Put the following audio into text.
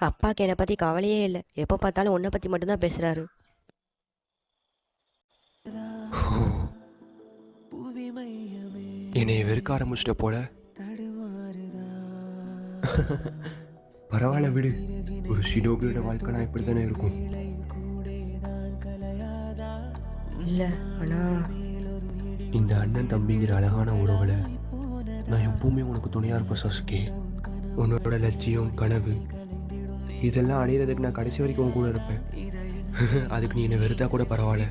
அப்பாவுக்கு என்னை பற்றி கவலையே இல்லை, எப்போ பார்த்தாலும் உன்னை பற்றி மட்டும்தான் பேசுகிறாரு. என்னைய வெறுக்க ஆரம்பிச்சிட்ட போல. பரவாயில்ல விடு, ஒரு ஷினோபியோட வாழ்க்கைனா இப்படி தானே இருக்கும். இல்லை ஆனால் இந்த அண்ணன் தம்பிங்கிற அழகான உறவுல நான் எப்பவுமே உனக்கு துணையாக இருப்பேன் சசுகே. உன்னோட லட்சியம், கனவு இதெல்லாம் அடையிறதுக்கு நான் கடைசி வரைக்கும் உன் கூட இருப்பேன். அதுக்கு நீ என்னை வெறுத்தா கூட பரவாயில்ல.